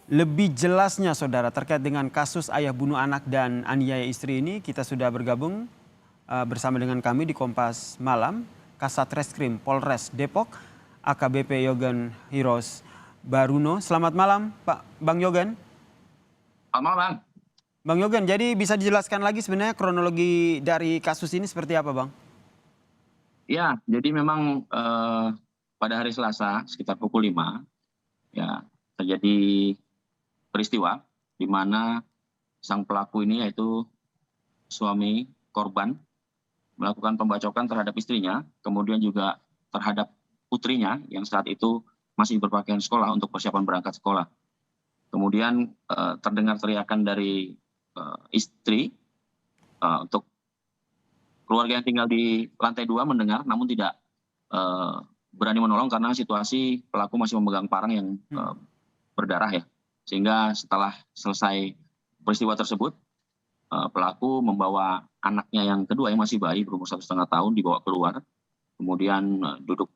Lebih jelasnya saudara terkait dengan kasus ayah bunuh anak dan aniaya istri ini kita sudah bergabung bersama dengan kami di Kompas Malam, Kasat Reskrim Polres Depok, AKBP Yogan Hiros Baruno. Selamat malam Pak Bang Yogan. Selamat malam, Bang. Bang Yogan, jadi bisa dijelaskan lagi sebenarnya kronologi dari kasus ini seperti apa Bang? Ya, jadi memang pada hari Selasa sekitar pukul 5 ya terjadi peristiwa di mana sang pelaku ini yaitu suami korban melakukan pembacokan terhadap istrinya, kemudian juga terhadap putrinya yang saat itu masih berpakaian sekolah untuk persiapan berangkat sekolah. Kemudian terdengar teriakan dari istri untuk keluarga yang tinggal di lantai 2 mendengar namun tidak berani menolong karena situasi pelaku masih memegang parang yang berdarah ya. Sehingga setelah selesai peristiwa tersebut, pelaku membawa anaknya yang kedua yang masih bayi berumur 1,5 tahun dibawa keluar. Kemudian duduk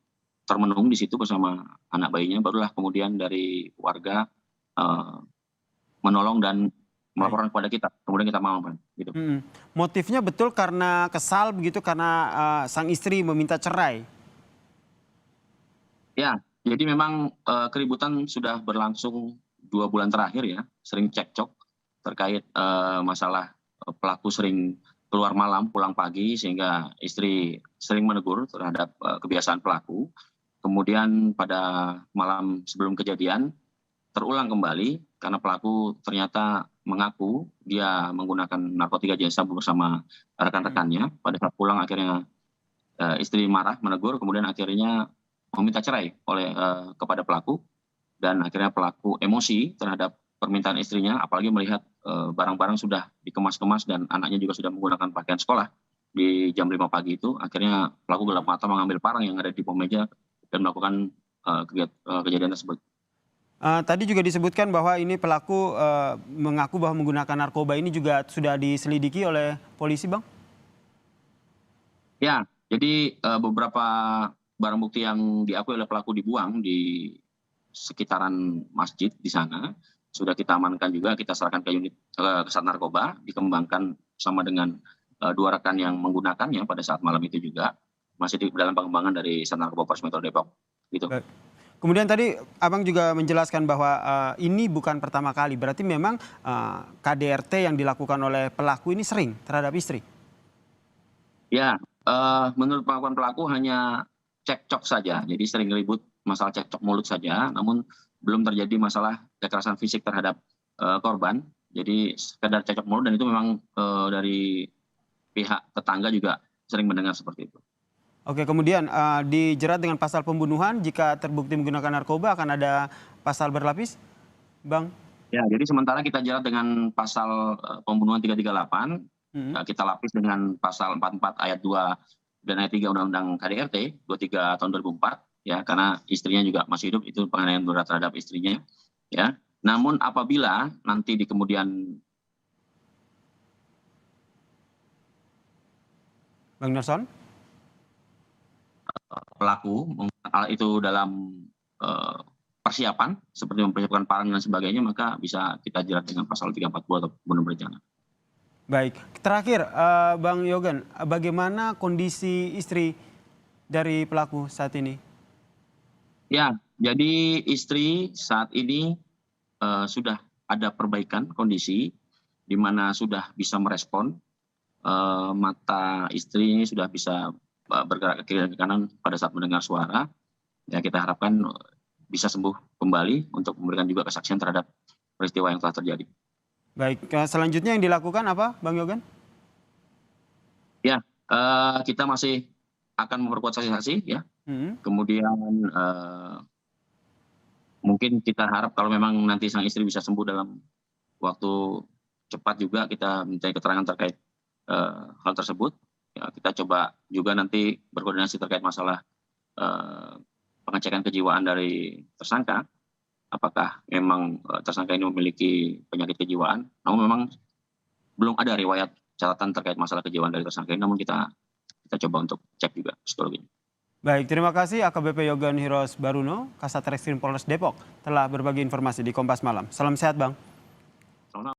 termenung di situ bersama anak bayinya, barulah kemudian dari warga menolong dan melaporkan kepada kita. Kemudian kita mengamankan gitu. Motifnya betul karena kesal begitu karena sang istri meminta cerai. Ya, jadi memang keributan sudah berlangsung 2 bulan terakhir ya, sering cekcok terkait masalah pelaku sering keluar malam pulang pagi sehingga istri sering menegur terhadap kebiasaan pelaku. Kemudian pada malam sebelum kejadian terulang kembali karena pelaku ternyata mengaku dia menggunakan narkotika jenis sabu bersama rekan-rekannya. Pada saat pulang akhirnya istri marah menegur, kemudian akhirnya meminta cerai kepada pelaku, dan akhirnya pelaku emosi terhadap permintaan istrinya, apalagi melihat barang-barang sudah dikemas-kemas dan anaknya juga sudah menggunakan pakaian sekolah di jam 5 pagi itu. Akhirnya pelaku gelap mata mengambil parang yang ada di bawah meja dan melakukan kejadian tersebut. Tadi juga disebutkan bahwa ini pelaku mengaku bahwa menggunakan narkoba, ini juga sudah diselidiki oleh polisi Bang? Ya, jadi beberapa barang bukti yang diakui oleh pelaku dibuang di sekitaran masjid di sana sudah kita amankan juga, kita serahkan ke unit Kesat Narkoba, dikembangkan sama dengan 2 rekan yang menggunakannya pada saat malam itu juga masih dalam pengembangan dari Sat Narkoba Polres Metro Depok gitu. Kemudian tadi Abang juga menjelaskan bahwa ini bukan pertama kali, berarti memang KDRT yang dilakukan oleh pelaku ini sering terhadap istri? Ya, menurut pengakuan pelaku hanya cekcok saja, jadi sering ribut masalah cekcok mulut saja, namun belum terjadi masalah kekerasan fisik terhadap korban. Jadi sekedar cekcok mulut, dan itu memang dari pihak tetangga juga sering mendengar seperti itu. Oke, kemudian dijerat dengan pasal pembunuhan jika terbukti menggunakan narkoba, akan ada pasal berlapis, Bang? Ya, jadi sementara kita jerat dengan pasal pembunuhan 338, kita lapis dengan pasal 44 ayat 2 dan ayat 3 Undang-Undang KDRT 23 tahun 2004, ya, karena istrinya juga masih hidup, itu penganiayaan berat terhadap istrinya, ya. Namun apabila nanti di kemudian Bang Nelson? pelaku itu dalam persiapan seperti mempersiapkan parang dan sebagainya, maka bisa kita jerat dengan pasal 340 atau pembunuhan berencana. Baik, terakhir Bang Yogan, bagaimana kondisi istri dari pelaku saat ini? Ya, jadi istri saat ini sudah ada perbaikan kondisi, di mana sudah bisa merespon, mata istri ini sudah bisa bergerak ke kiri dan ke kanan pada saat mendengar suara. Ya, kita harapkan bisa sembuh kembali untuk memberikan juga kesaksian terhadap peristiwa yang telah terjadi. Baik, selanjutnya yang dilakukan apa Bang Yogan? Ya, kita masih akan memperkuat saksi-saksi ya. Kemudian mungkin kita harap kalau memang nanti sang istri bisa sembuh dalam waktu cepat juga, kita minta keterangan terkait hal tersebut. Ya, kita coba juga nanti berkoordinasi terkait masalah pengecekan kejiwaan dari tersangka. Apakah memang tersangka ini memiliki penyakit kejiwaan? Namun memang belum ada riwayat catatan terkait masalah kejiwaan dari tersangka ini, namun kita coba untuk cek juga psikologinya. Baik, terima kasih AKBP Yogan Hiros Baruno, Kasat Reskrim Polres Depok telah berbagi informasi di Kompas Malam. Salam sehat, Bang.